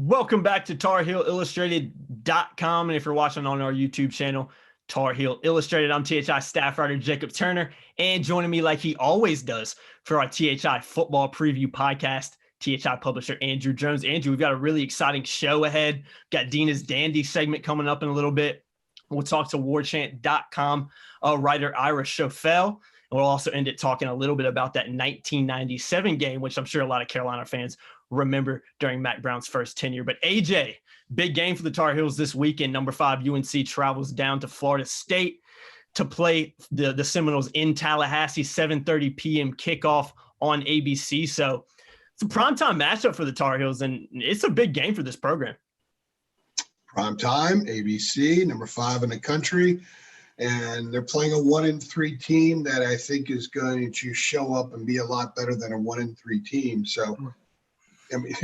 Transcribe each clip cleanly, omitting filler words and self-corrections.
Welcome back to TarHeelIllustrated.com. And if you're watching on our YouTube channel, Tar Heel Illustrated, I'm THI staff writer Jacob Turner. And joining me like he always does for our THI football preview podcast, THI publisher Andrew Jones. Andrew, we've got a really exciting show ahead. We've got Deana's Dandies segment coming up in a little bit. We'll talk to warchant.com writer Ira Schoffel. And we'll also end it talking a little bit about that 1997 game, which I'm sure a lot of Carolina fans remember during Mack Brown's first tenure. But AJ, big game for the Tar Heels this weekend. Number 5 UNC travels down to Florida State to play the Seminoles in Tallahassee, 7:30 p.m. kickoff on ABC. So it's a primetime matchup for the Tar Heels, and it's a big game for this program. Primetime, ABC, number 5 in the country. And they're playing a 1-3 team that I think is going to show up and be a lot better than a 1-3 team. So, I mean,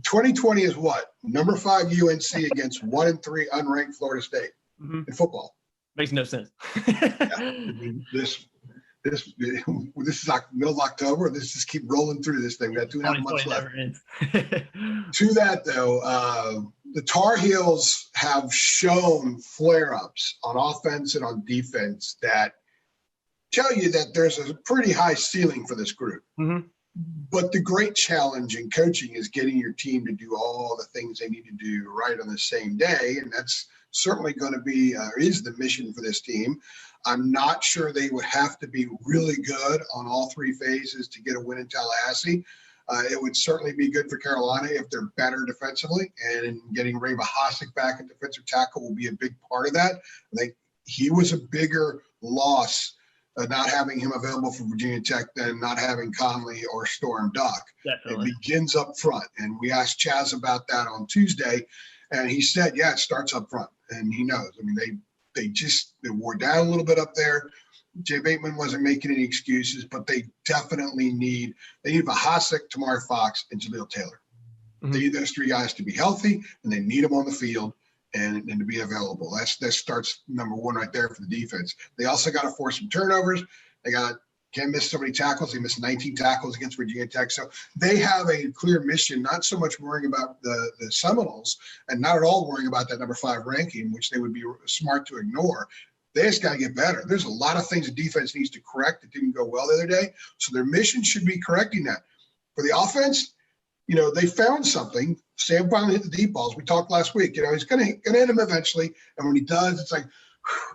2020 is what? Number 5 UNC against 1-3 unranked Florida State in football. Makes no sense. Yeah, I mean, this is like middle of October. Let's just keep rolling through this thing. We got 2.5 months left. To that, though, the Tar Heels have shown flare-ups on offense and on defense that tell you that there's a pretty high ceiling for this group. Mm-hmm. But the great challenge in coaching is getting your team to do all the things they need to do right on the same day, and that's certainly going to be is the mission for this team. I'm not sure they would have to be really good on all 3 phases to get a win in Tallahassee. It would certainly be good for Carolina if they're better defensively, and getting Ray Mahasik back at defensive tackle will be a big part of that. I think he was a bigger loss not having him available for Virginia Tech than not having Conley or Storm Duck. Definitely. It begins up front, and we asked Chaz about that on Tuesday, and he said, yeah, it starts up front, and he knows. I mean, they wore down a little bit up there. Jay Bateman wasn't making any excuses, but they definitely need Mahasik, Tamari Fox, and Jaleel Taylor. Mm-hmm. They need those 3 guys to be healthy, and they need them on the field and to be available. That starts number 1 right there for the defense. They also got to force some turnovers. They can't miss so many tackles. They missed 19 tackles against Virginia Tech. So they have a clear mission, not so much worrying about the Seminoles and not at all worrying about that number 5 ranking, which they would be smart to ignore. They just got to get better. There's a lot of things the defense needs to correct that didn't go well the other day. So their mission should be correcting that. For the offense, they found something. Sam finally hit the deep balls. We talked last week. He's going to hit him eventually. And when he does, it's like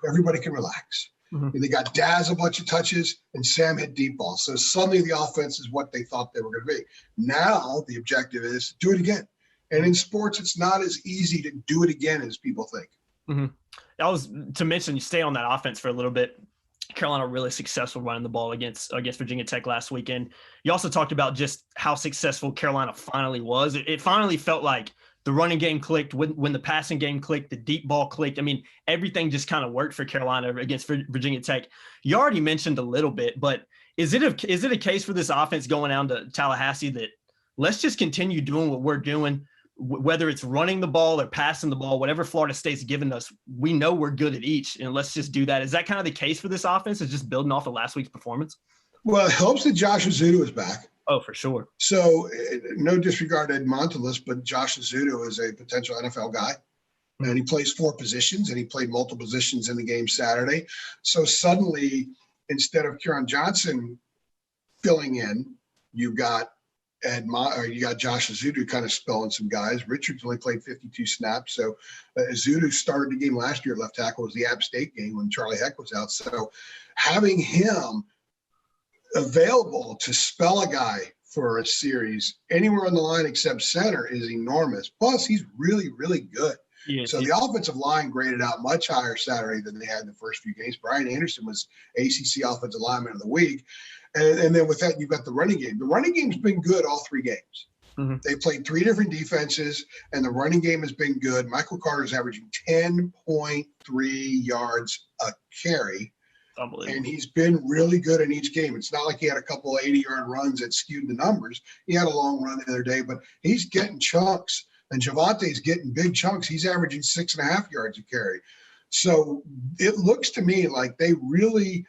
everybody can relax. Mm-hmm. And they got Daz a bunch of touches, and Sam hit deep balls. So suddenly the offense is what they thought they were going to be. Now the objective is do it again. And in sports, it's not as easy to do it again as people think. Mm-hmm. That was to mention, you stay on that offense for a little bit. Carolina really successful running the ball against Virginia Tech last weekend. You also talked about just how successful Carolina finally was. It finally felt like the running game clicked when the passing game clicked, the deep ball clicked. I mean, everything just kind of worked for Carolina against Virginia Tech. You already mentioned a little bit, but is it a case for this offense going down to Tallahassee that let's just continue doing what we're doing? Whether it's running the ball or passing the ball, whatever Florida State's given us, we know we're good at each, and let's just do that. Is that kind of the case for this offense? Is just building off of last week's performance? Well, it helps that Josh Azudu is back. Oh, for sure. So no disregard to Ed Montelis, but Josh Azudu is a potential NFL guy. And he plays 4 positions, and he played multiple positions in the game Saturday. So suddenly, instead of Kieran Johnson filling in, you got Josh Azudu kind of spelling some guys. Richards only played 52 snaps. So Azudu started the game last year at left tackle. It was the App State game when Charlie Heck was out. So having him available to spell a guy for a series anywhere on the line except center is enormous. Plus, he's really, really good. Yes, so the offensive line graded out much higher Saturday than they had in the first few games. Brian Anderson was ACC Offensive Lineman of the Week. And then with that, you've got the running game. The running game's been good all 3 games. Mm-hmm. They played 3 different defenses, and the running game has been good. Michael Carter's averaging 10.3 yards a carry. And he's been really good in each game. It's not like he had a couple of 80-yard runs that skewed the numbers. He had a long run the other day, but he's getting chunks. And Javante's getting big chunks. He's averaging 6.5 yards a carry. So it looks to me like they really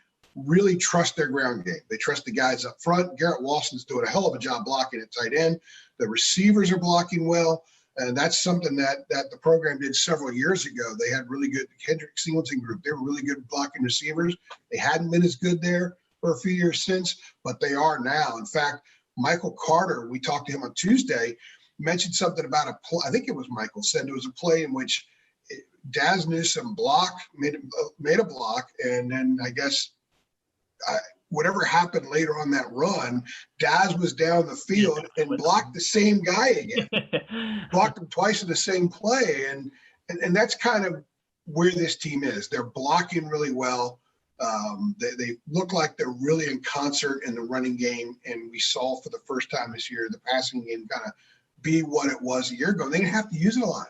trust their ground game. They trust the guys up front. Garrett Walston's doing a hell of a job blocking at tight end. The receivers are blocking well. And that's something that the program did several years ago. They had really good Kendrick Singleton group. They were really good blocking receivers. They hadn't been as good there for a few years since, but they are now. In fact, Michael Carter, we talked to him on Tuesday, mentioned something about a play. I think it was Michael said it was a play in which Daz Newsome made a block, and then I guess whatever happened later on that run, Daz was down the field and blocked the same guy again. Blocked him twice in the same play, and that's kind of where this team is. They're blocking really well. They look like they're really in concert in the running game, and we saw for the first time this year the passing game kind of be what it was a year ago. They didn't have to use it a lot.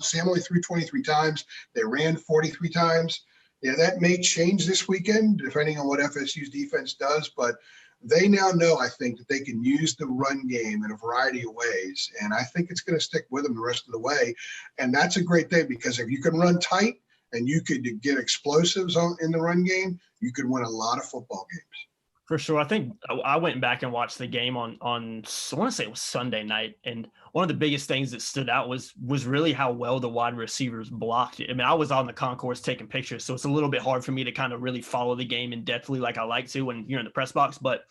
Sam only threw 23 times. They ran 43 times. Yeah, that may change this weekend depending on what FSU's defense does, but they now know, I think, that they can use the run game in a variety of ways, and I think it's going to stick with them the rest of the way. And that's a great thing, because if you can run tight and you could get explosives in the run game, you could win a lot of football games. For sure. I think I went back and watched the game on I want to say it was Sunday night. And one of the biggest things that stood out was really how well the wide receivers blocked it. I mean, I was on the concourse taking pictures, so it's a little bit hard for me to kind of really follow the game in depthly like I like to when you're in the press box. But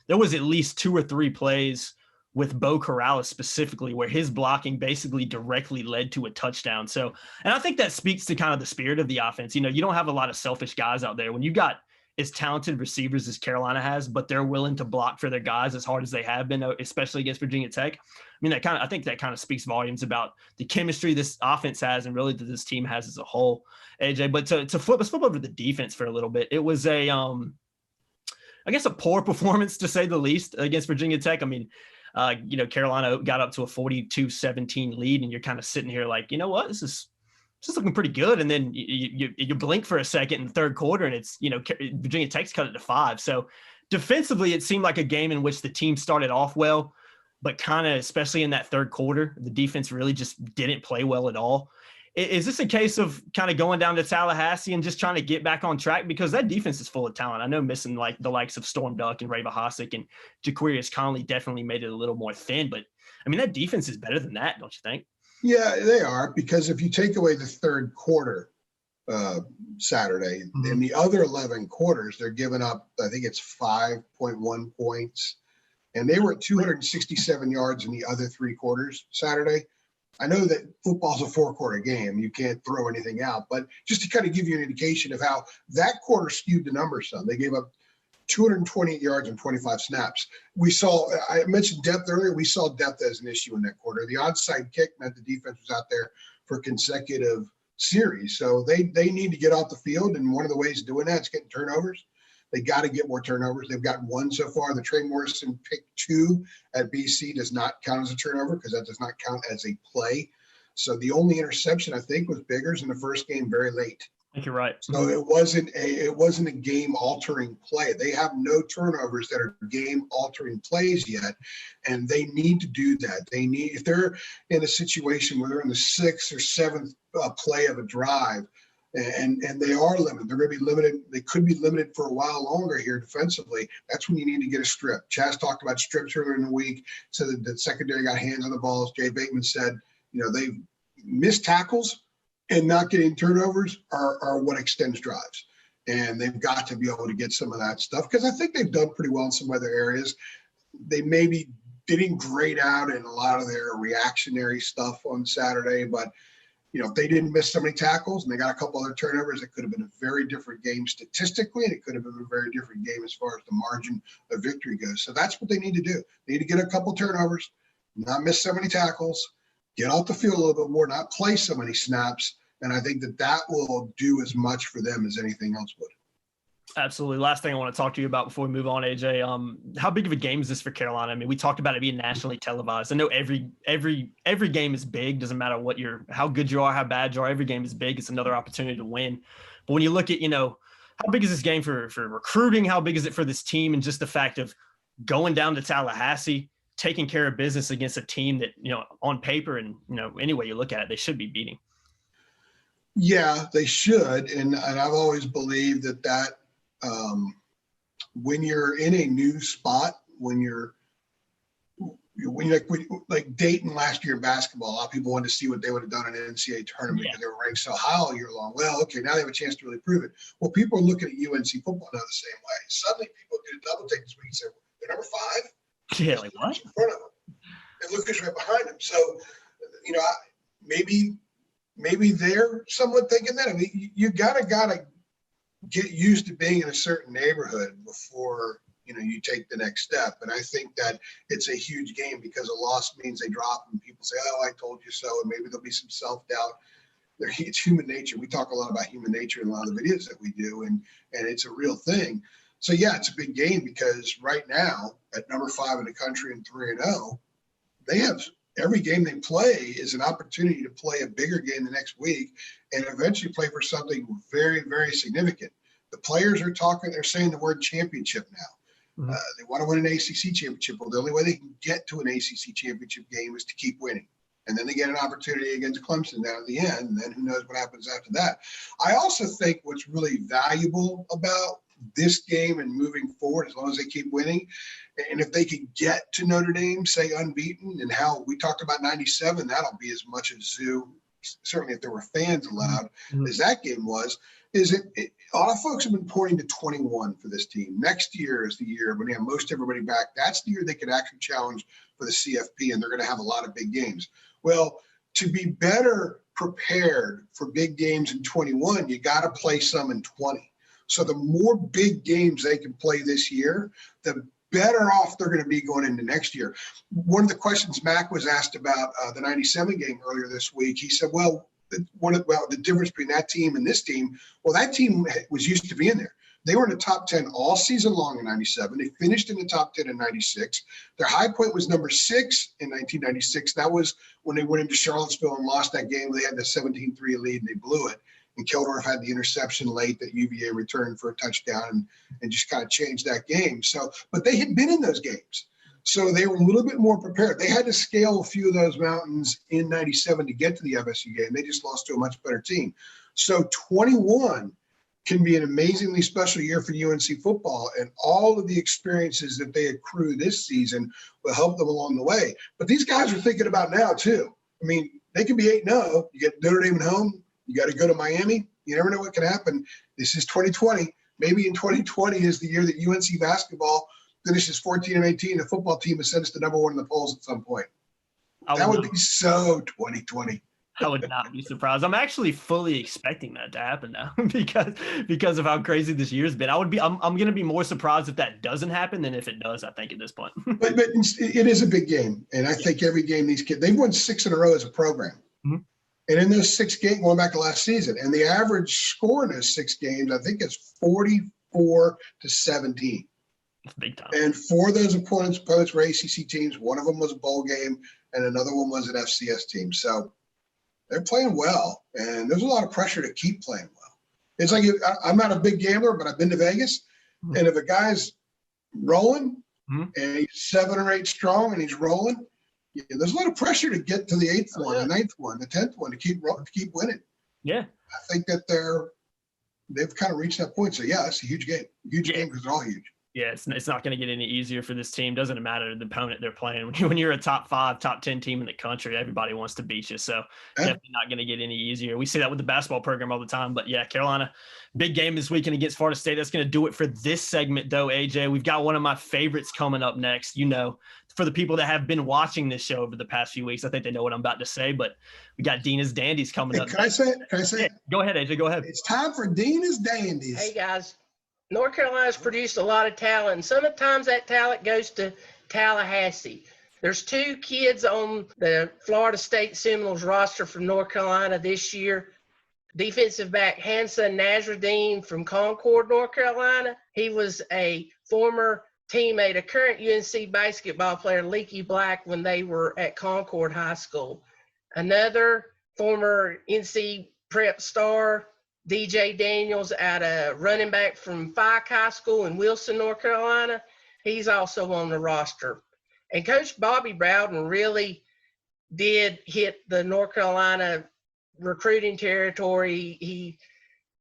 there was at least 2 or 3 plays with Bo Corrales specifically where his blocking basically directly led to a touchdown. So, and I think that speaks to kind of the spirit of the offense. You know, you don't have a lot of selfish guys out there. When you got as talented receivers as Carolina has, but they're willing to block for their guys as hard as they have been, especially against Virginia Tech. I mean, I think that kind of speaks volumes about the chemistry this offense has and really that this team has as a whole, AJ. But let's flip over to the defense for a little bit. It was I guess a poor performance to say the least against Virginia Tech. I mean, Carolina got up to a 42-17 lead, and you're kind of sitting here like, you know what, this is looking pretty good. And then you blink for a second in the third quarter, and it's, Virginia Tech's cut it to 5. So defensively, it seemed like a game in which the team started off well, but kind of, especially in that third quarter, the defense really just didn't play well at all. Is this a case of kind of going down to Tallahassee and just trying to get back on track? Because that defense is full of talent. I know missing like the likes of Storm Duck and Ray Vahasek and Jaquarius Conley definitely made it a little more thin, but I mean, that defense is better than that, don't you think? Yeah, they are, because if you take away the third quarter Saturday, in the other 11 quarters, they're giving up, I think it's 5.1 points, and they were at 267 yards in the other 3 quarters Saturday. I know that football's a 4-quarter game. You can't throw anything out, but just to kind of give you an indication of how that quarter skewed the numbers some. They gave up 228 yards and 25 snaps. I mentioned depth earlier. We saw depth as an issue in that quarter. The onside kick meant the defense was out there for consecutive series. So they need to get off the field, and one of the ways of doing that is getting turnovers. They got to get more turnovers. They've got 1 so far. The Trey Morrison pick 2 at BC does not count as a turnover because that does not count as a play. So the only interception, I think, was Biggers in the first game very late. I think you're right. So it wasn't a game-altering play. They have no turnovers that are game-altering plays yet, and they need to do that. If they're in a situation where they're in the 6th or 7th play of a drive, and they are limited, they're going to be limited. They could be limited for a while longer here defensively. That's when you need to get a strip. Chaz talked about strips earlier in the week, so that the secondary got hands on the ball. As Jay Bateman said, they've missed tackles, and not getting turnovers are what extends drives. And they've got to be able to get some of that stuff, because I think they've done pretty well in some other areas. They maybe didn't grade out in a lot of their reactionary stuff on Saturday, but if they didn't miss so many tackles and they got a couple other turnovers, it could have been a very different game statistically, and it could have been a very different game as far as the margin of victory goes. So that's what they need to do. They need to get a couple turnovers, not miss so many tackles, get off the field a little bit more, not play so many snaps. And I think that will do as much for them as anything else would. Absolutely. Last thing I want to talk to you about before we move on, AJ, how big of a game is this for Carolina? I mean, we talked about it being nationally televised. I know every game is big. Doesn't matter how good you are, how bad you are. Every game is big. It's another opportunity to win. But when you look at, how big is this game for recruiting? How big is it for this team? And just the fact of going down to Tallahassee, taking care of business against a team that, on paper and, any way you look at it, they should be beating. Yeah, they should. And I've always believed that when you're in a new spot, when you're like Dayton last year in basketball, a lot of people wanted to see what they would have done in an NCAA tournament because they were ranked so high all year long. Well, okay, now they have a chance to really prove it. Well, people are looking at UNC football now the same way. Suddenly people did a double take this week and said, they're number 5. Yeah, like what? In front of them. And look who's right behind them. So, maybe they're somewhat thinking that. I mean, you gotta get used to being in a certain neighborhood before you take the next step. And I think that it's a huge game because a loss means they drop and people say, oh, I told you so. And maybe there'll be some self-doubt. It's human nature. We talk a lot about human nature in a lot of the videos that we do, and it's a real thing. So yeah, it's a big game because right now at number 5 in the country and 3-0, they have every game they play is an opportunity to play a bigger game the next week and eventually play for something very, very significant. The players are talking, they're saying the word championship now. They want to win an ACC championship. Well, the only way they can get to an ACC championship game is to keep winning. And then they get an opportunity against Clemson down at the end, and then who knows what happens after that. I also think what's really valuable about this game and moving forward, as long as they keep winning, and if they could get to Notre Dame, say unbeaten, and how we talked about 97, that'll be as much a zoo, certainly if there were fans allowed, as that game was, is a lot of folks have been pointing to 21 for this team. Next year is the year when they have most everybody back. That's the year they could actually challenge for the CFP, and they're going to have a lot of big games. Well, to be better prepared for big games in 21, you got to play some in 20. So the more big games they can play this year, the better off they're going to be going into next year. One of the questions Mac was asked about the 97 game earlier this week, he said, well, the difference between that team and this team, well, that team was used to being there. They were in the top 10 all season long in 97. They finished in the top 10 in 96. Their high point was number 6 in 1996. That was when they went into Charlottesville and lost that game. They had the 17-3 lead and they blew it. And Kildorf had the interception late that UVA returned for a touchdown and just kind of changed that game. So, but they had been in those games. So they were a little bit more prepared. They had to scale a few of those mountains in 97 to get to the FSU game. They just lost to a much better team. So 21 can be an amazingly special year for UNC football, and all of the experiences that they accrue this season will help them along the way. But these guys are thinking about now too. I mean, they can be 8-0. You get Notre Dame at home. You got to go to Miami. You never know what can happen. This is 2020. Maybe in 2020 is the year that UNC basketball finishes 14-18. The football team has sent us to number 1 in the polls at some point. That would be so 2020. I would not be surprised. I'm actually fully expecting that to happen now because of how crazy this year's been. I'm going to be more surprised if that doesn't happen than if it does, I think, at this point. but it is a big game. And I think every game these kids, they've won 6 in a row as a program. Mm-hmm. And in those 6 games, going back to last season, and the average score in those 6 games, I think is 44-17. That's big time. And 4 of those opponents were ACC teams. One of them was a bowl game, and another one was an FCS team. So they're playing well, and there's a lot of pressure to keep playing well. It's like I'm not a big gambler, but I've been to Vegas, and if a guy's rolling and he's 7 or 8 strong and he's rolling, there's a lot of pressure to get to the 8th one, the 9th one, the 10th one to keep winning. Yeah, I think that they've kind of reached that point. So yeah, it's a huge game, game because they're all huge. Yeah, it's not going to get any easier for this team. Doesn't matter the opponent they're playing. When you're a top 5, top 10 team in the country, everybody wants to beat you. So definitely not going to get any easier. We see that with the basketball program all the time. But yeah, Carolina, big game this weekend against Florida State. That's going to do it for this segment, though, AJ. We've got one of my favorites coming up next. For the people that have been watching this show over the past few weeks, I think they know what I'm about to say. But we got Deana's Dandies coming up. Can I say it? Yeah, go ahead, AJ. Go ahead. It's time for Deana's Dandies. Hey, guys. North Carolina's produced a lot of talent, and sometimes that talent goes to Tallahassee. There's 2 kids on the Florida State Seminoles roster from North Carolina this year. Defensive back Hansa Nasruddin from Concord, North Carolina. He was a former teammate, a current UNC basketball player, Leaky Black, when they were at Concord High School. Another former NC prep star, DJ Daniels, out of running back from Fike High School in Wilson, North Carolina. He's also on the roster. And Coach Bobby Bowden really did hit the North Carolina recruiting territory. He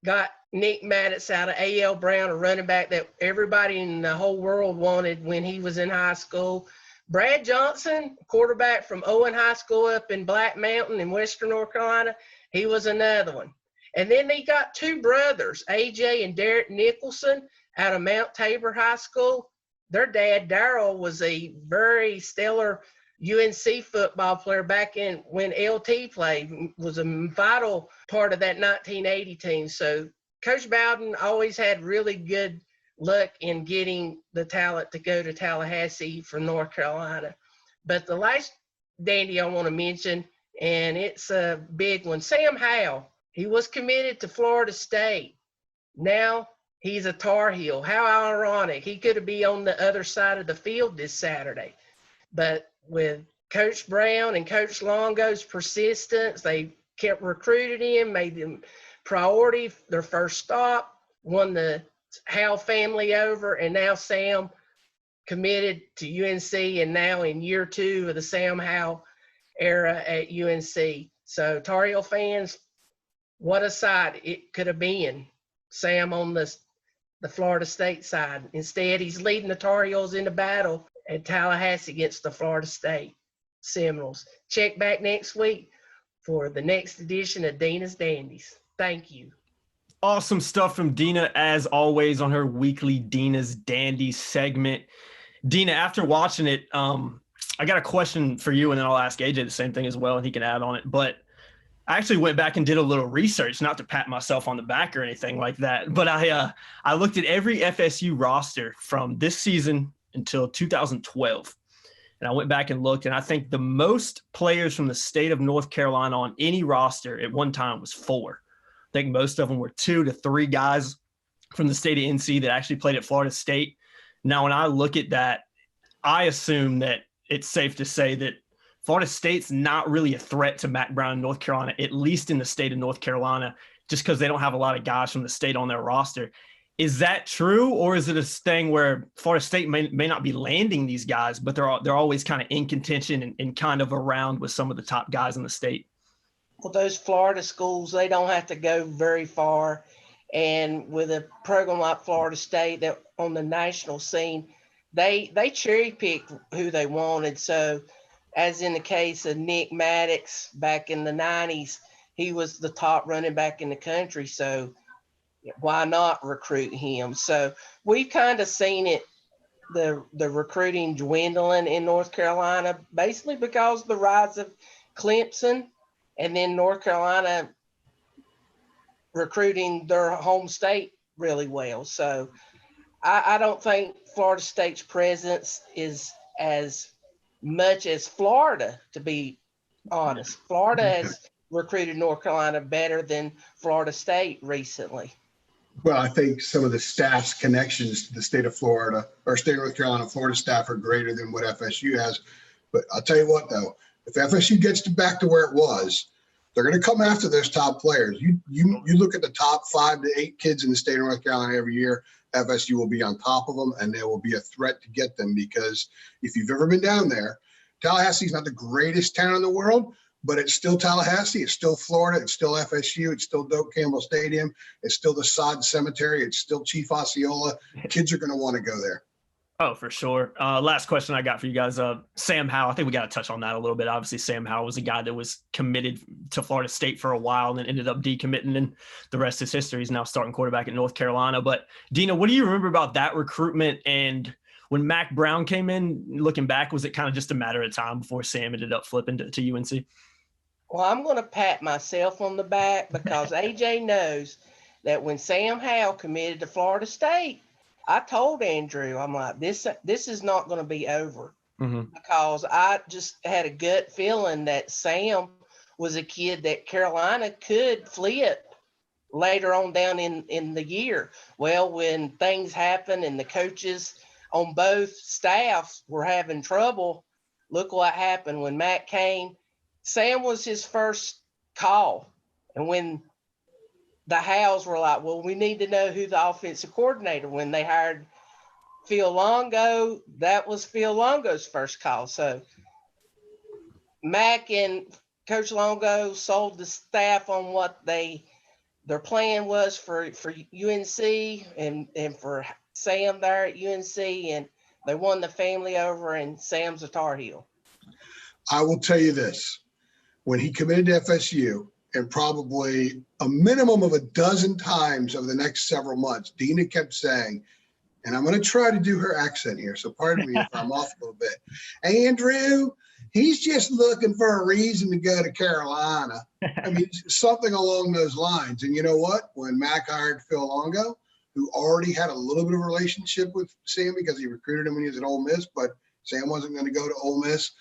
got Nick Maddox out of A.L. Brown, a running back that everybody in the whole world wanted when he was in high school. Brad Johnson, quarterback from Owen High School up in Black Mountain in Western North Carolina, he was another one. And then they got two brothers, AJ and Derek Nicholson, out of Mount Tabor High School. Their dad, Darrell, was a very stellar UNC football player back in when LT played, was a vital part of that 1980 team. So Coach Bowden always had really good luck in getting the talent to go to Tallahassee from North Carolina. But the last Dandy I want to mention, and it's a big one, Sam Howell. He was committed to Florida State. Now he's a Tar Heel. How ironic. He could be on the other side of the field this Saturday. But with Coach Brown and Coach Longo's persistence, they kept recruiting him, made him priority, their first stop, won the Howell family over, and now Sam committed to UNC, and now in year 2 of the Sam Howell era at UNC. So Tar Heel fans, what a sight it could have been. Sam on the Florida State side. Instead, he's leading the Tar Heels into battle at Tallahassee against the Florida State Seminoles. Check back next week for the next edition of Deana's Dandies. Thank you. Awesome stuff from Deana, as always, on her weekly Deana's Dandies segment. Deana, after watching it, I got a question for you, and then I'll ask AJ the same thing as well, and he can add on it. But I actually went back and did a little research, not to pat myself on the back or anything like that, but I looked at every FSU roster from this season until 2012. And I went back and looked, and I think the most players from the state of North Carolina on any roster at one time was 4. I think most of them were 2 to 3 guys from the state of NC that actually played at Florida State. Now, when I look at that, I assume that it's safe to say that Florida State's not really a threat to Mack Brown in North Carolina, at least in the state of North Carolina, just because they don't have a lot of guys from the state on their roster. Is that true, or is it a thing where Florida State may not be landing these guys, but they're always kind of in contention and kind of around with some of the top guys in the state? Well, those Florida schools, they don't have to go very far. And with a program like Florida State that on the national scene, they cherry picked who they wanted. So as in the case of Nick Maddox back in the 90s, he was the top running back in the country. So why not recruit him? So we've kind of seen it, the recruiting dwindling in North Carolina, basically because of the rise of Clemson, and then North Carolina recruiting their home state really well. So I don't think Florida State's presence is as much as Florida, to be honest. Florida has recruited North Carolina better than Florida State recently. Well, I think some of the staff's connections to the state of Florida or state of North Carolina, Florida staff are greater than what FSU has. But I'll tell you what, though, if FSU gets back to where it was, they're going to come after those top players. You look at the top 5 to 8 kids in the state of North Carolina every year, FSU will be on top of them, and there will be a threat to get them, because if you've ever been down there, Tallahassee's not the greatest town in the world, but it's still Tallahassee. It's still Florida. It's still FSU. It's still Doak Campbell Stadium. It's still the Sod Cemetery. It's still Chief Osceola. Kids are going to want to go there. Oh, for sure. Last question I got for you guys. Sam Howell, I think we got to touch on that a little bit. Obviously, Sam Howell was a guy that was committed to Florida State for a while and then ended up decommitting, and the rest is history. He's now starting quarterback at North Carolina. But, Deana, what do you remember about that recruitment? And when Mack Brown came in, looking back, was it kind of just a matter of time before Sam ended up flipping to UNC? Well, I'm going to pat myself on the back because AJ knows that when Sam Howell committed to Florida State, I told Andrew, I'm like, this is not going to be over, because I just had a gut feeling that Sam was a kid that Carolina could flip later on down in the year. Well, when things happened and the coaches on both staffs were having trouble, look what happened when Matt came. Sam was his first call. And when the Howells were like, well, we need to know who the offensive coordinator, when they hired Phil Longo, that was Phil Longo's first call. So Mack and Coach Longo sold the staff on what their plan was for UNC and for Sam there at UNC. And They won the family over, and Sam's a Tar Heel. I will tell you this. When he committed to FSU, and probably a minimum of a dozen times over the next several months, Deana kept saying, and I'm going to try to do her accent here, so pardon me if I'm off a little bit. Andrew, he's just looking for a reason to go to Carolina. I mean, something along those lines. And you know what? When Mac hired Phil Longo, who already had a little bit of a relationship with Sam because he recruited him when he was at Ole Miss, but Sam wasn't going to go to Ole Miss,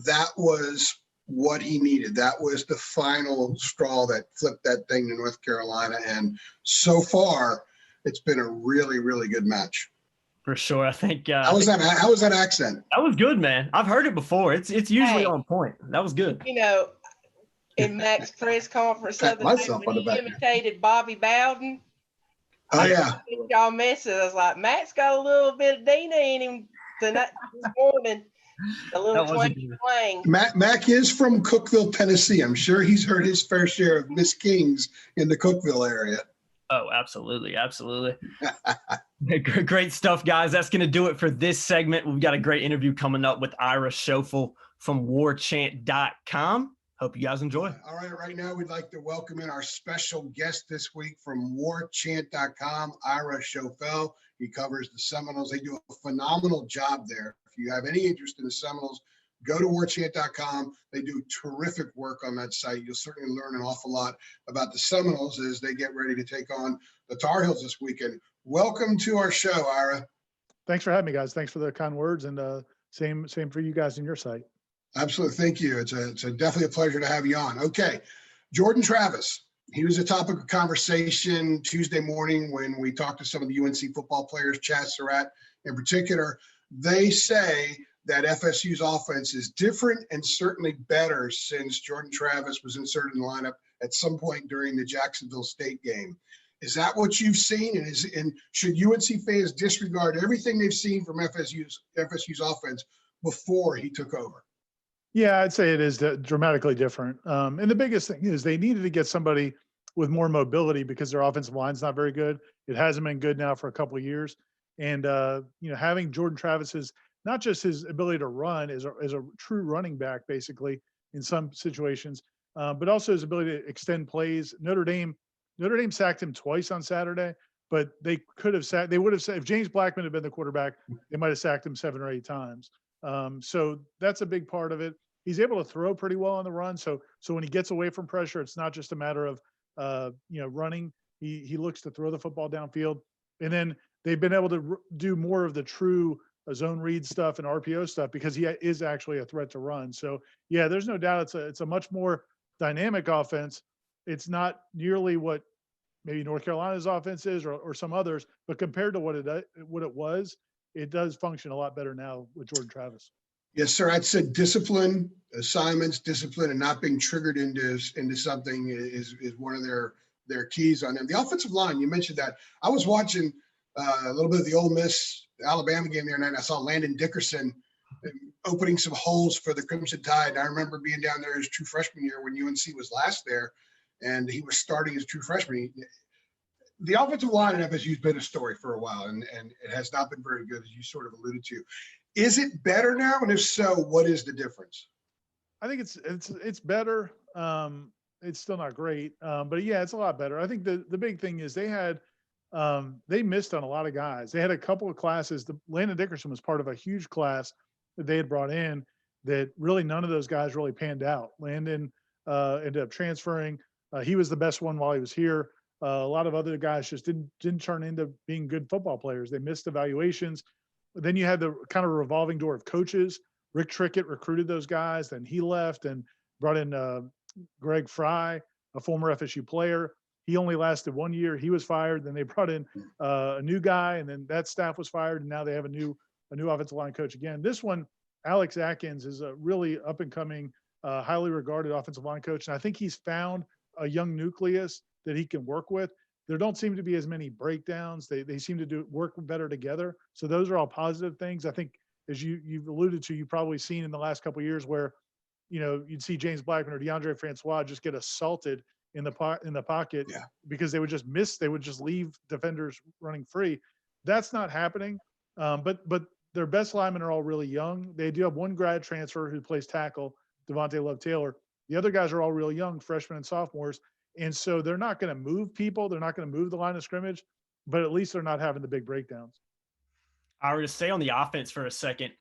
that was what he needed. That was the final straw that flipped that thing to North Carolina. And so far, it's been a really, really good match. For sure. I think how was that accent? That was good, man. I've heard it before. It's usually on point. That was good. You know, in Mac's press conference the other day when he imitated Bobby Bowden. Oh yeah. Y'all messing. I was like, Mac's got a little bit of Deana in him tonight this morning. A little twang. Mac is from Cookeville, Tennessee. I'm sure he's heard his fair share of Miss Kings in the Cookeville area. Oh, absolutely. Absolutely. Great stuff, guys. That's going to do it for this segment. We've got a great interview coming up with Ira Schoffel from warchant.com. Hope you guys enjoy. All right. Right now, we'd like to welcome in our special guest this week from warchant.com, Ira Schofel. He covers the Seminoles. They do a phenomenal job there. If you have any interest in the Seminoles, go to warchant.com. They do terrific work on that site. You'll certainly learn an awful lot about the Seminoles as they get ready to take on the Tar Heels this weekend. Welcome to our show, Ira. Thanks for having me, guys. Thanks for the kind words, and same for you guys in your site. Absolutely. Thank you. It's definitely a pleasure to have you on. Okay. Jordan Travis. He was a topic of conversation Tuesday morning when we talked to some of the UNC football players, Chad Surratt in particular. They say that FSU's offense is different and certainly better since Jordan Travis was inserted in the lineup at some point during the Jacksonville State game. Is that what you've seen? And should UNC fans disregard everything they've seen from FSU's offense before he took over? Yeah, I'd say it is dramatically different. And the biggest thing is they needed to get somebody with more mobility because their offensive line's not very good. It hasn't been good now for a couple of years. And, having Jordan Travis's, not just his ability to run as a true running back, basically, in some situations, but also his ability to extend plays. Notre Dame sacked him twice on Saturday, but they would have said, if James Blackman had been the quarterback, they might have sacked him 7 or 8 times. So that's a big part of it. He's able to throw pretty well on the run. So when he gets away from pressure, it's not just a matter of, running. He looks to throw the football downfield. And then they've been able to do more of the true zone read stuff and RPO stuff because he is actually a threat to run. So yeah, there's no doubt it's a much more dynamic offense. It's not nearly what maybe North Carolina's offense is or some others, but compared to what it was, it does function a lot better now with Jordan Travis. Yes, sir. I'd say discipline, assignments, discipline, and not being triggered into something is one of their keys on them. The offensive line, you mentioned that. I was watching a little bit of the Ole Miss Alabama game the other night, and I saw Landon Dickerson opening some holes for the Crimson Tide. And I remember being down there his true freshman year when UNC was last there, and he was starting as true freshman. The offensive line in FSU has been a story for a while, and it has not been very good, as you sort of alluded to. Is it better now? And if so, what is the difference? I think it's better. It's still not great, but yeah, it's a lot better. I think the big thing is they missed on a lot of guys. They had a couple of classes. Landon Dickerson was part of a huge class that they had brought in that really none of those guys really panned out. Landon ended up transferring. He was the best one while he was here. A lot of other guys just didn't turn into being good football players. They missed evaluations. Then you had the kind of revolving door of coaches. Rick Trickett recruited those guys. Then he left and brought in Greg Fry, a former FSU player. He only lasted 1 year. He was fired. Then they brought in a new guy, and then that staff was fired. And now they have a new offensive line coach again. This one, Alex Atkins, is a really up and coming, highly regarded offensive line coach. And I think he's found a young nucleus that he can work with. There don't seem to be as many breakdowns. They seem to work better together. So those are all positive things. I think, as you've alluded to, you've probably seen in the last couple of years where, you'd see James Blackman or DeAndre Francois just get assaulted in the pocket because they would just miss. They would just leave defenders running free. That's not happening. But their best linemen are all really young. They do have one grad transfer who plays tackle, Devontae Love-Taylor. The other guys are all real young, freshmen and sophomores. And so they're not going to move people. They're not going to move the line of scrimmage, but at least they're not having the big breakdowns. I were to stay on the offense for a second.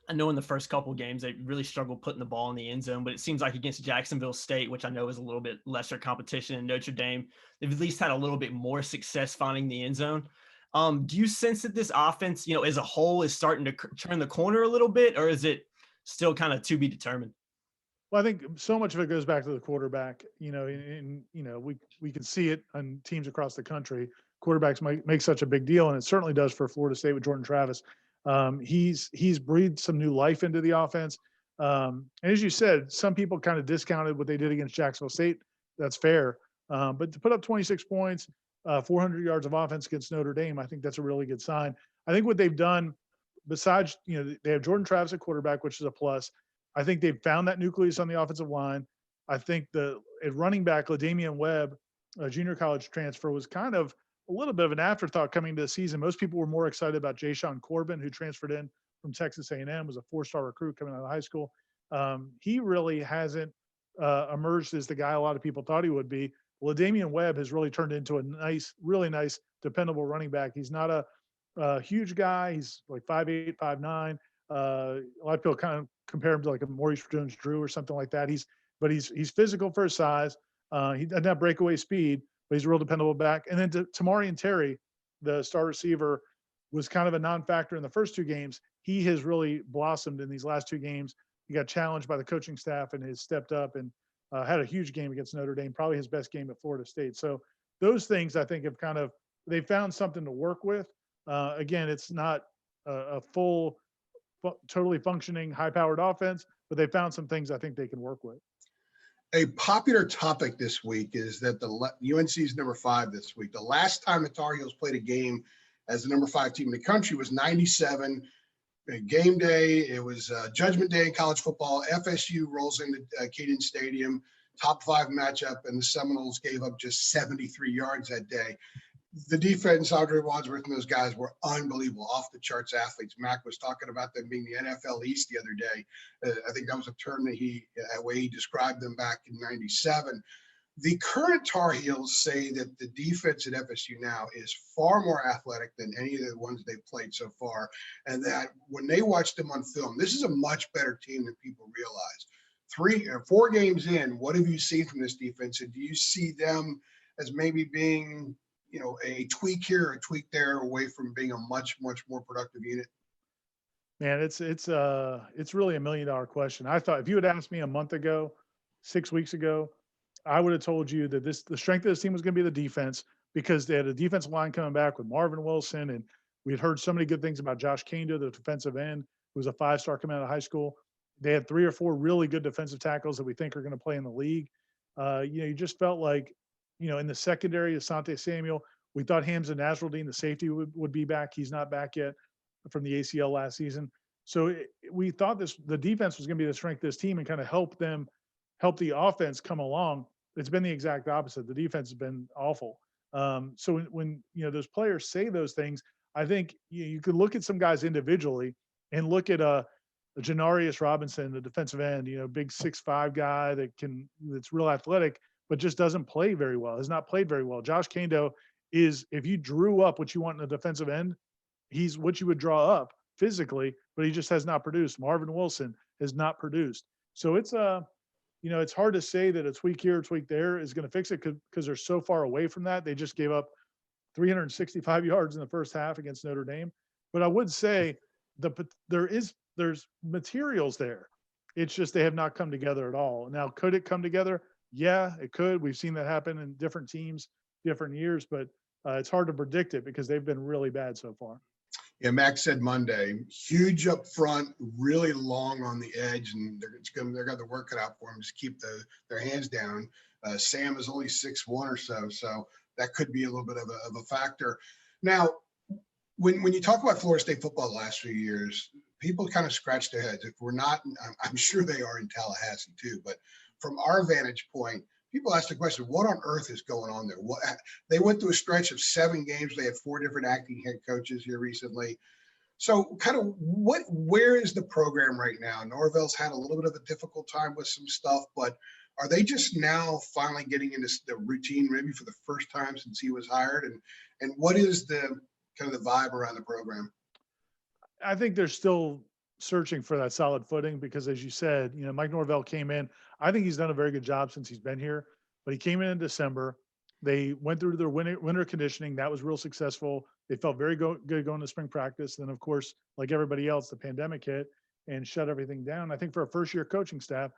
I know in the first couple of games, they really struggled putting the ball in the end zone, but it seems like against Jacksonville State, which I know is a little bit lesser competition in Notre Dame, they've at least had a little bit more success finding the end zone. Do you sense that this offense, as a whole is starting to turn the corner a little bit, or is it still kind of to be determined? Well, I think so much of it goes back to the quarterback, and we can see it on teams across the country. Quarterbacks make such a big deal, and it certainly does for Florida State with Jordan Travis. He's breathed some new life into the offense. And as you said, some people kind of discounted what they did against Jacksonville State. That's fair. But to put up 26 points, 400 yards of offense against Notre Dame, I think that's a really good sign. I think what they've done, besides, they have Jordan Travis at quarterback, which is a plus. I think they've found that nucleus on the offensive line. I think at running back, Damien Webb, a junior college transfer, was kind of a little bit of an afterthought coming to the season. Most people were more excited about Ja'Shawn Corbin, who transferred in from Texas A&M, was a 4-star recruit coming out of high school. He really hasn't emerged as the guy a lot of people thought he would be. Well, Damien Webb has really turned into a really nice, dependable running back. He's not a huge guy. He's like 5'8", 5'9". A lot of people kind of compare him to like a Maurice Jones-Drew or something like that. He's physical for his size. He doesn't have breakaway speed, but he's a real dependable back. And then Tamarian Terry, the star receiver, was kind of a non-factor in the first 2 games. He has really blossomed in these last 2 games. He got challenged by the coaching staff and has stepped up and had a huge game against Notre Dame, probably his best game at Florida State. So those things I think have they found something to work with. Again, it's not a full, totally functioning, high-powered offense, but they found some things I think they can work with. A popular topic this week is that the UNC is number 5 this week. The last time the Tar Heels played a game as the number 5 team in the country was 97. Game day. It was Judgment Day in college football. FSU rolls into Keaton Stadium, top 5 matchup, and the Seminoles gave up just 73 yards that day. The defense, Andre Wadsworth and those guys were unbelievable, off the charts athletes. Mac was talking about them being the NFL East the other day. I think that was a term that way he described them back in 97. The current Tar Heels say that the defense at FSU now is far more athletic than any of the ones they've played so far, and that when they watch them on film, this is a much better team than people realize. 3 or 4 games in, what have you seen from this defense, and do you see them as maybe being a tweak here or a tweak there away from being a much, much more productive unit? Man, it's really $1 million question. I thought if you had asked me a month ago, 6 weeks ago, I would have told you that the strength of this team was going to be the defense, because they had a defensive line coming back with Marvin Wilson, and we had heard so many good things about Josh Kando, the defensive end, who was a 5-star coming out of high school. They had 3 or 4 really good defensive tackles that we think are going to play in the league. You just felt like, in the secondary, Asante Samuel, we thought Hamza Nasruddin, the safety, would be back. He's not back yet from the ACL last season. So we thought the defense was going to be the strength of this team and kind of help the offense come along. It's been the exact opposite. The defense has been awful. So when those players say those things, I think you could look at some guys individually and look at a Janarius Robinson, the defensive end, big 6'5" guy that's real athletic, but just doesn't play very well. Has not played very well. Josh Kando is, if you drew up what you want in a defensive end, he's what you would draw up physically, but he just has not produced. Marvin Wilson has not produced. So it's it's hard to say that a tweak here, a tweak there is going to fix it, because they're so far away from that. They just gave up 365 yards in the first half against Notre Dame. But I would say there's materials there. It's just they have not come together at all. Now, could it come together? Yeah, it could. We've seen that happen in different teams, different years, but it's hard to predict it because they've been really bad so far. Yeah, Max said Monday, huge up front, really long on the edge, and they're got the work cut out for them. Just keep their hands down. Sam is only 6'1" or so that could be a little bit of a factor. Now, when you talk about Florida State football the last few years, people kind of scratch their heads. If we're not, I'm sure they are in Tallahassee too, but from our vantage point, people ask the question, what on earth is going on there? They went through a stretch of 7 games. They had 4 different acting head coaches here recently. So kind of where is the program right now? Norvell's had a little bit of a difficult time with some stuff, but are they just now finally getting into the routine maybe for the first time since he was hired? And what is the kind of the vibe around the program? I think they're still searching for that solid footing because, as you said, Mike Norvell came in. I think he's done a very good job since he's been here, but he came in December. They went through their winter conditioning. That was real successful. They felt very good going to spring practice. Then, of course, like everybody else, the pandemic hit and shut everything down. I think for a first-year coaching staff,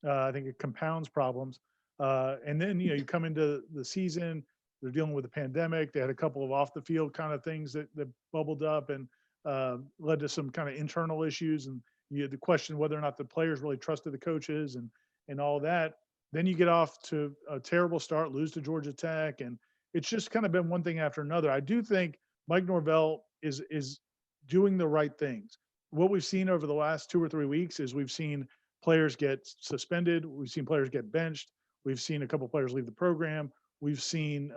I think it compounds problems. And then, you come into the season, they're dealing with the pandemic. They had a couple of off-the-field kind of things that bubbled up and led to some kind of internal issues. And you had to question whether or not the players really trusted the coaches and all that. Then you get off to a terrible start, lose to Georgia Tech, and it's just kind of been one thing after another. I do think Mike Norvell is doing the right things. What we've seen over the last 2 or 3 weeks is we've seen players get suspended. We've seen players get benched. We've seen a couple of players leave the program. We've seen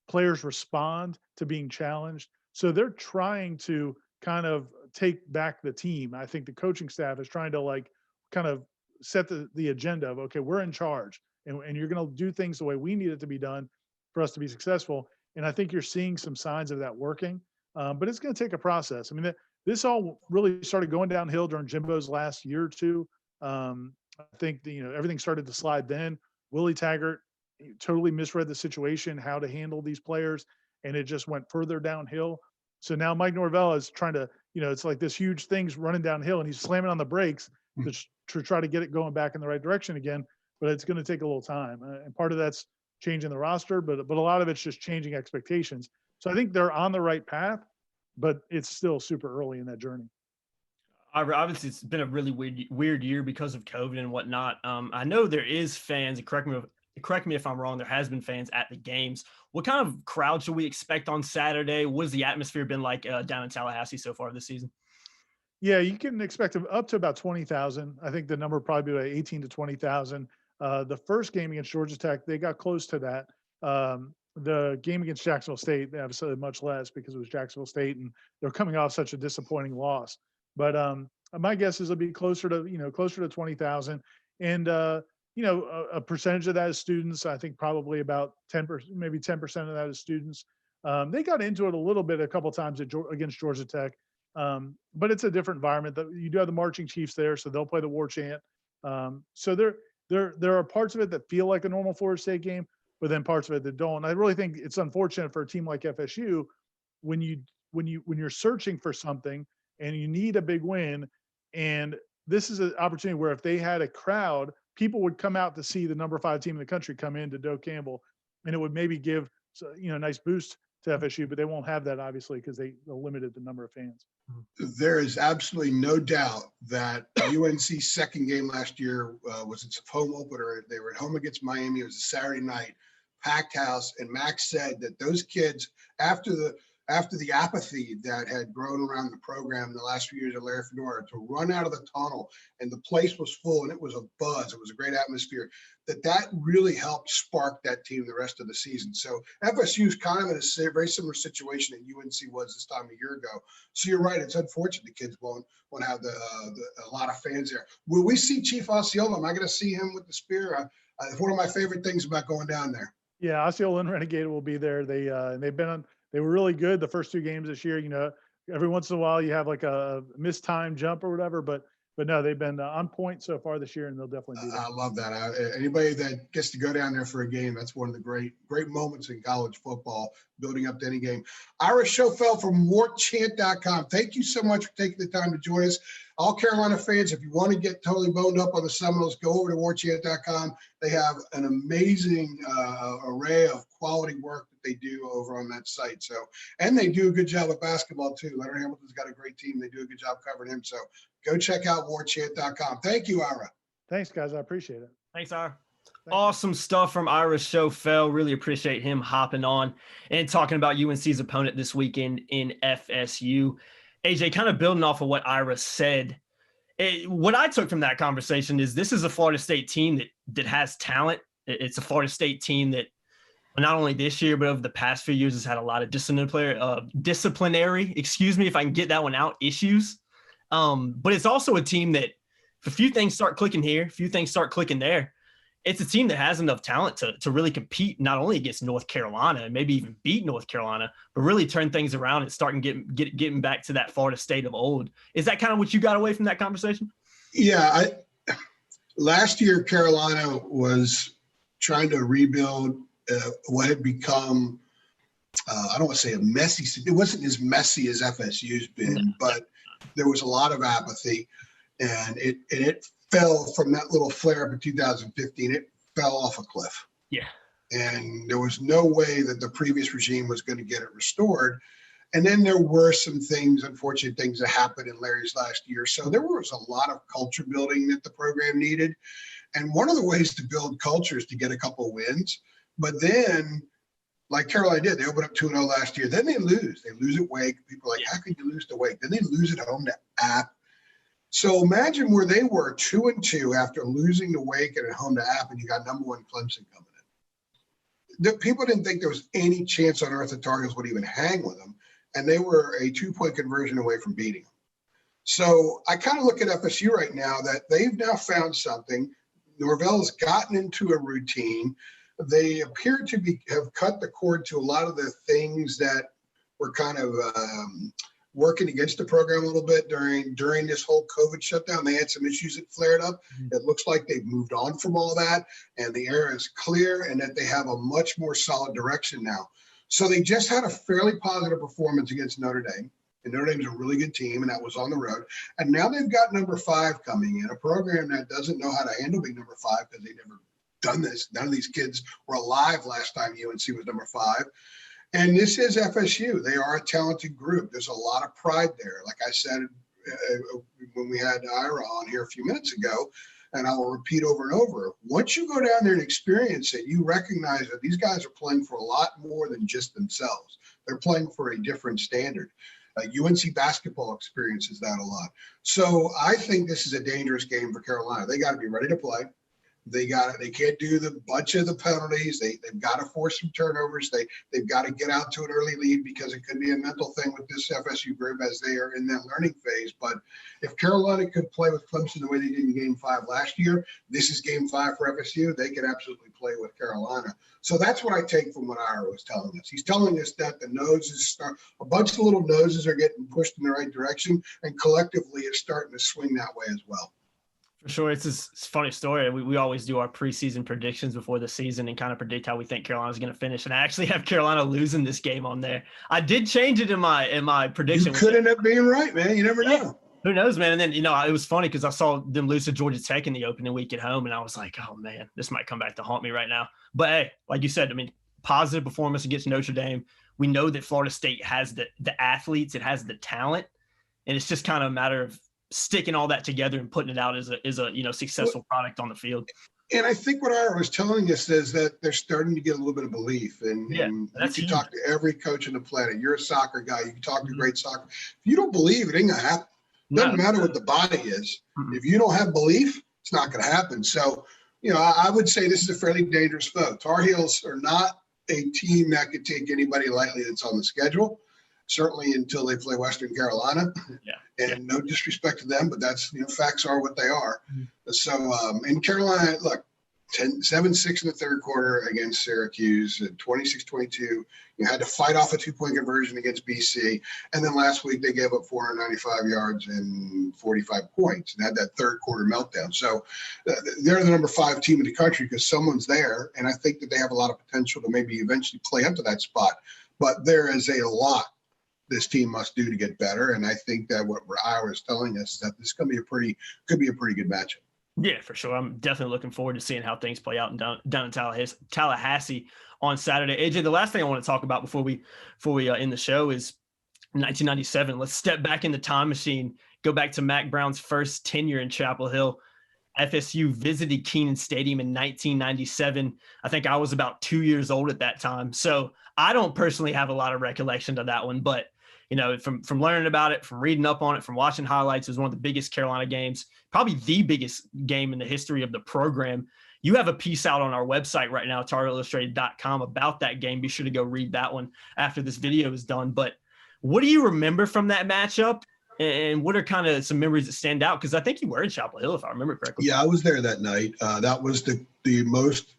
players respond to being challenged. So they're trying to kind of take back the team. I think the coaching staff is trying to kind of set the agenda of, okay, we're in charge and you're going to do things the way we need it to be done for us to be successful. And I think you're seeing some signs of that working, but it's going to take a process. I mean, this all really started going downhill during Jimbo's last year or two. I think everything started to slide then. Willie Taggart totally misread the situation, how to handle these players, and it just went further downhill. So now Mike Norvell is trying to, it's like this huge thing's running downhill and he's slamming on the brakes to try to get it going back in the right direction again, but it's going to take a little time. And part of that's changing the roster, but a lot of it's just changing expectations. So I think they're on the right path, but it's still super early in that journey. Obviously, it's been a really weird year because of COVID and whatnot. I know there is fans, and correct me if I'm wrong, there has been fans at the games. What kind of crowd should we expect on Saturday? What has the atmosphere been like down in Tallahassee so far this season? Yeah, you can expect up to about 20,000. I think the number would probably be about 18 to 20,000. The first game against Georgia Tech, they got close to that. The game against Jacksonville State, they obviously much less because it was Jacksonville State and they're coming off such a disappointing loss. But my guess is it'll be closer to 20,000. And, a percentage of that is students. I think probably about 10%, maybe 10% of that is students. They got into it a little bit a couple of times against Georgia Tech. But it's a different environment. You do have the marching chiefs there, so they'll play the war chant. So there are parts of it that feel like a normal Florida State game, but then parts of it that don't. I really think it's unfortunate for a team like FSU when you're searching for something and you need a big win. And this is an opportunity where if they had a crowd, people would come out to see the number 5 team in the country come into Doe Campbell, and it would maybe give a nice boost to FSU, but they won't have that obviously because they limited the number of fans. There is absolutely no doubt that UNC's second game last year was its home opener. They were at home against Miami. It was a Saturday night, packed house, and Max said that those kids, after the apathy that had grown around the program in the last few years of Larry Fedora, to run out of the tunnel and the place was full and it was a buzz, it was a great atmosphere, that really helped spark that team the rest of the season. So FSU is kind of in a very similar situation that UNC was this time a year ago. So you're right, it's unfortunate the kids won't have a lot of fans there. Will we see Chief Osceola? Am I going to see him with the spear? It's one of my favorite things about going down there. Yeah, Osceola and Renegade will be there. They were really good the first 2 games this year. Every once in a while you have like a missed time jump or whatever, but no, they've been on point so far this year, and they'll definitely be there. I love that. Anybody that gets to go down there for a game, that's one of the great moments in college football, building up to any game. Ira Schoffel from warchant.com. Thank you so much for taking the time to join us. All Carolina fans, if you want to get totally boned up on the Seminoles, go over to warchant.com. They have an amazing array of quality work that they do over on that site. So, and they do a good job of basketball too. Leonard Hamilton's got a great team. They do a good job covering him. So go check out warchant.com. Thank you, Ira. Thanks, guys. I appreciate it. Thanks, Ira. Awesome stuff from Ira Schofel. Really appreciate him hopping on and talking about UNC's opponent this weekend in FSU. AJ, kind of building off of what Ira said, what I took from that conversation is this is a Florida State team that has talent. It's a Florida State team that Not only this year, but over the past few years, has had a lot of disciplinary, excuse me if I can get that one out, issues. But it's also a team that if a few things start clicking here, a few things start clicking there, it's a team that has enough talent to really compete not only against North Carolina and maybe even beat North Carolina, but really turn things around and start getting back to that Florida State of old. Is that kind of what you got away from that conversation? Yeah. Last year, Carolina was trying to rebuild what had become, I don't want to say a messy, it wasn't as messy as FSU's been, but there was a lot of apathy, and it fell from that little flare up in 2015. It fell off a cliff. Yeah. And there was no way that the previous regime was going to get it restored. And then there were some things, unfortunate things that happened in Larry's last year. So there was a lot of culture building that the program needed. And one of the ways to build culture is to get a couple of wins. But then, like Carolina did, they opened up 2-0 last year. Then they lose. They lose at Wake. People are like, how could you lose to Wake? Then they lose at home to App. So imagine where they were 2-2 after losing to Wake and at home to App, and you got number one Clemson coming in. People didn't think there was any chance on earth that Tar Heels would even hang with them, and they were a 2-point conversion away from beating them. So I kind of look at FSU right now that they've now found something. Norvell's gotten into a routine. They appear to have cut the cord to a lot of the things that were kind of working against the program a little bit during this whole COVID shutdown. They had some issues that flared up. It looks like they've moved on from all that, and the air is clear, and that they have a much more solid direction now. So they just had a fairly positive performance against Notre Dame. And Notre Dame's a really good team, and that was on the road. And now they've got number 5 coming in, a program that doesn't know how to handle being number 5 because they've never done this. None of these kids were alive last time UNC was number 5. And this is FSU. They are a talented group. There's a lot of pride there. Like I said when we had Ira on here a few minutes ago, and I will repeat over and over, once you go down there and experience it, you recognize that these guys are playing for a lot more than just themselves. They're playing for a different standard. UNC basketball experiences that a lot. So I think this is a dangerous game for Carolina. They got to be ready to play. They can't do the bunch of the penalties. They've got to force some turnovers. They've got to get out to an early lead because it could be a mental thing with this FSU group as they are in that learning phase. But if Carolina could play with Clemson the way they did in Game 5 last year, this is Game 5 for FSU. They could absolutely play with Carolina. So that's what I take from what Ira was telling us. He's telling us that the noses a bunch of little noses are getting pushed in the right direction, and collectively it's starting to swing that way as well. For sure. It's a funny story. We always do our preseason predictions before the season and kind of predict how we think Carolina's going to finish. And I actually have Carolina losing this game on there. I did change it in my prediction. You could end up being right, man. You never know. Who knows, man? And then, it was funny because I saw them lose to Georgia Tech in the opening week at home, and I was like, oh, man, this might come back to haunt me right now. But, hey, like you said, positive performance against Notre Dame. We know that Florida State has the athletes. It has the talent. And it's just kind of a matter of sticking all that together and putting it out as a successful product on the field. And I think what Ira was telling us is that they're starting to get a little bit of belief. And you can talk to every coach on the planet. You're a soccer guy. You can talk to great soccer. If you don't believe, it ain't going to happen. Doesn't matter what the body is. If you don't have belief, it's not going to happen. So, I would say this is a fairly dangerous foe. Tar Heels are not a team that could take anybody lightly that's on the schedule, certainly until they play Western Carolina. And no disrespect to them, but that's, facts are what they are. So, in Carolina, look, 7-6 in the third quarter against Syracuse, 26-22. You had to fight off a 2-point conversion against BC. And then last week they gave up 495 yards and 45 points and had that third quarter meltdown. So they're the number 5 team in the country because someone's there. And I think that they have a lot of potential to maybe eventually play up to that spot. But there is a lot this team must do to get better. And I think that what Ira is telling us is that this could be a pretty good matchup. Yeah, for sure. I'm definitely looking forward to seeing how things play out down in Tallahassee on Saturday. AJ, the last thing I want to talk about before we end the show is 1997. Let's step back in the time machine, go back to Mack Brown's first tenure in Chapel Hill. FSU visited Kenan Stadium in 1997. I think I was about 2 years old at that time. So I don't personally have a lot of recollection of that one, but from learning about it, from reading up on it, from watching highlights, it was one of the biggest Carolina games, probably the biggest game in the history of the program. You have a piece out on our website right now, TarIllustrated.com, about that game. Be sure to go read that one after this video is done. But what do you remember from that matchup? And what are kind of some memories that stand out? Because I think you were in Chapel Hill, if I remember correctly. Yeah, I was there that night. That was the most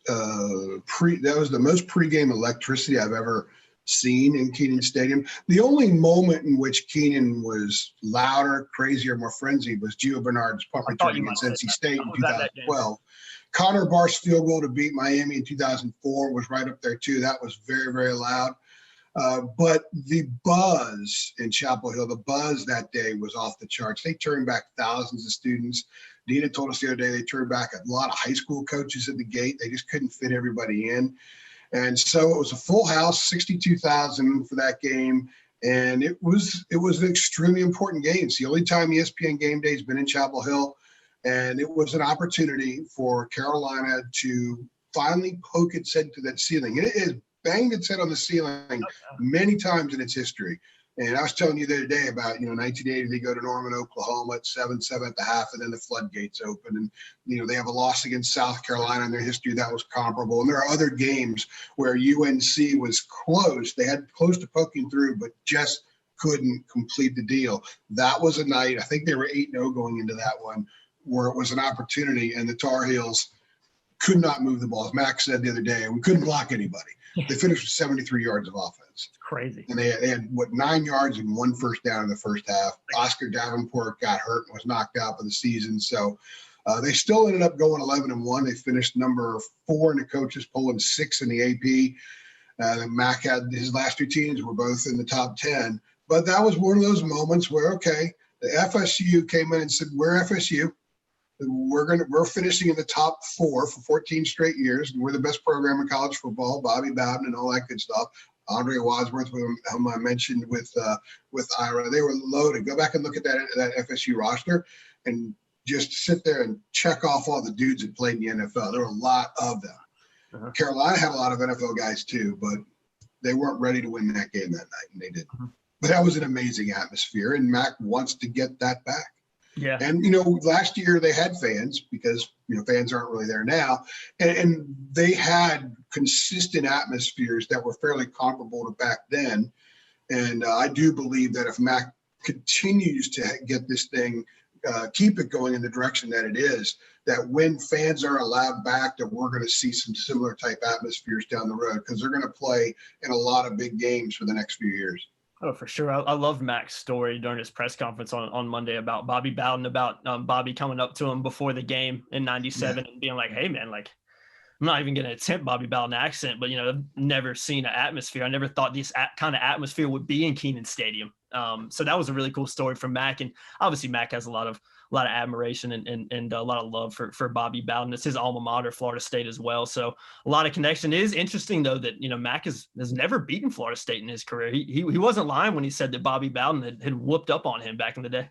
pregame electricity I've ever seen in Kenan Stadium. The only moment in which Kenan was louder, crazier, more frenzied was Gio Bernard's punt return against NC State in 2012. Connor Barth's field goal to beat Miami in 2004 was right up there too. That was very, very loud. But the buzz in Chapel Hill, the buzz that day was off the charts. They turned back thousands of students. Deana told us the other day they turned back a lot of high school coaches at the gate. They just couldn't fit everybody in. And so it was a full house, 62,000 for that game. And it was an extremely important game. It's the only time ESPN Game Day has been in Chapel Hill. And it was an opportunity for Carolina to finally poke its head to that ceiling. It has banged its head on the ceiling many times in its history. And I was telling you the other day about, 1980, they go to Norman, Oklahoma at 7-7 at the half, and then the floodgates open. And, they have a loss against South Carolina in their history that was comparable. And there are other games where UNC was close. They had close to poking through, but just couldn't complete the deal. That was a night, I think they were 8-0 going into that one, where it was an opportunity, and the Tar Heels could not move the ball. As Max said the other day, we couldn't block anybody. They finished with 73 yards of offense. Crazy. And they had 9 yards and 1 first down in the first half. Oscar Davenport got hurt and was knocked out for the season. So they still ended up going 11-1. They finished number 4 in the coaches poll and 6 in the AP. Mac had his last 2 teams were both in the top 10. But that was one of those moments where, okay, the FSU came in and said, we're FSU. We're finishing in the top 4 for 14 straight years. We're the best program in college football. Bobby Bowden and all that good stuff. Andre Wadsworth, whom I mentioned with Ira, they were loaded. Go back and look at that FSU roster, and just sit there and check off all the dudes that played in the NFL. There were a lot of them. Uh-huh. Carolina had a lot of NFL guys too, but they weren't ready to win that game that night, and they didn't. Uh-huh. But that was an amazing atmosphere, and Mac wants to get that back. Yeah. And, last year they had fans because, fans aren't really there now. And they had consistent atmospheres that were fairly comparable to back then. And I do believe that if Mac continues to get this thing, keep it going in the direction that it is, that when fans are allowed back, that we're going to see some similar type atmospheres down the road, because they're going to play in a lot of big games for the next few years. Oh, for sure. I loved Mac's story during his press conference on Monday about Bobby Bowden, about Bobby coming up to him before the game in 97 and being like, hey, man, like, I'm not even going to attempt Bobby Bowden accent, but, I've never seen an atmosphere. I never thought this kind of atmosphere would be in Kenan Stadium. So that was a really cool story from Mac. And obviously Mac has a lot of admiration and a lot of love for Bobby Bowden. It's his alma mater, Florida State, as well. So a lot of connection. It is interesting, though, that, Mac has never beaten Florida State in his career. He wasn't lying when he said that Bobby Bowden had whooped up on him back in the day.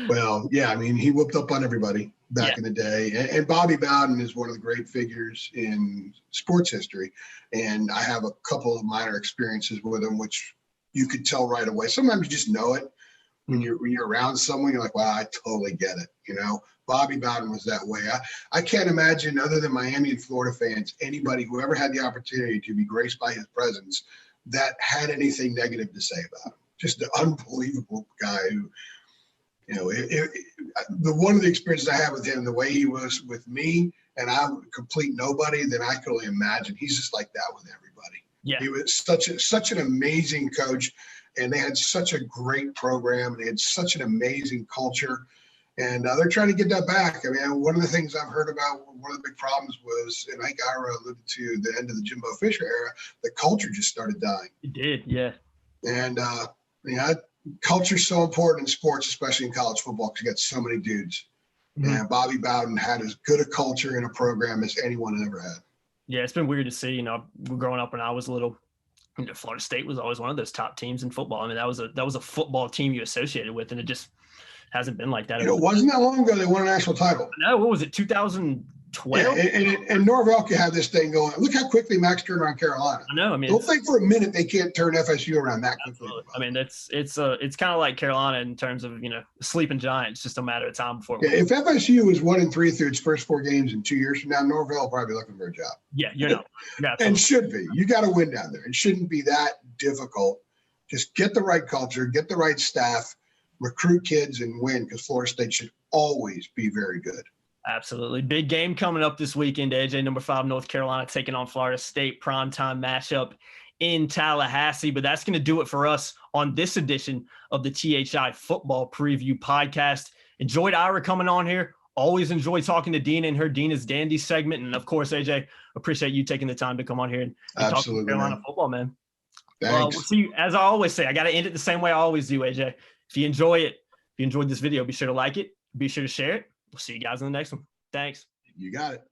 Well, yeah, I mean, he whooped up on everybody back in the day. And Bobby Bowden is one of the great figures in sports history. And I have a couple of minor experiences with him, which you could tell right away. Sometimes you just know it. When you're around someone, you're like, wow, I totally get it. Bobby Bowden was that way. I can't imagine, other than Miami and Florida fans, anybody who ever had the opportunity to be graced by his presence that had anything negative to say about him. Just an unbelievable guy who, one of the experiences I had with him, the way he was with me, and I'm a complete nobody, then I can only imagine he's just like that with everybody. Yeah. He was such an amazing coach. And they had such a great program. They had such an amazing culture. And they're trying to get that back. I mean, one of the things I've heard about, one of the big problems was, and I think Ira alluded to the end of the Jimbo Fisher era, the culture just started dying. It did, yeah. And, culture's so important in sports, especially in college football, because you got so many dudes. Mm-hmm. And Bobby Bowden had as good a culture in a program as anyone ever had. Yeah, it's been weird to see, growing up when I was little, Florida State was always one of those top teams in football. I mean, that was a football team you associated with, and it just hasn't been like that. It wasn't that long ago they won a national title. No, what was it, 2000? 12. Yeah, and Norvell can have this thing going. Look how quickly Max turned around Carolina. I know. I mean, don't think for a minute they can't turn FSU around that quickly. Absolutely. I mean, it's kind of like Carolina in terms of sleeping giants. Just a matter of time before. Yeah, if FSU is 1-3 through its first 4 games in 2 years from now, Norvell will probably be looking for a job. Yeah, you know, and should be. You got to win down there. It shouldn't be that difficult. Just get the right culture, get the right staff, recruit kids, and win. Because Florida State should always be very good. Absolutely. Big game coming up this weekend, AJ. Number 5, North Carolina taking on Florida State. Primetime matchup in Tallahassee. But that's going to do it for us on this edition of the THI Football Preview Podcast. Enjoyed Ira coming on here. Always enjoy talking to Deana and her Deana's Dandies segment. And, of course, AJ, appreciate you taking the time to come on here and talk Carolina football, man. Thanks. We'll see you. As I always say, I got to end it the same way I always do, AJ. If you enjoy it, if you enjoyed this video, be sure to like it. Be sure to share it. We'll see you guys in the next one. Thanks. You got it.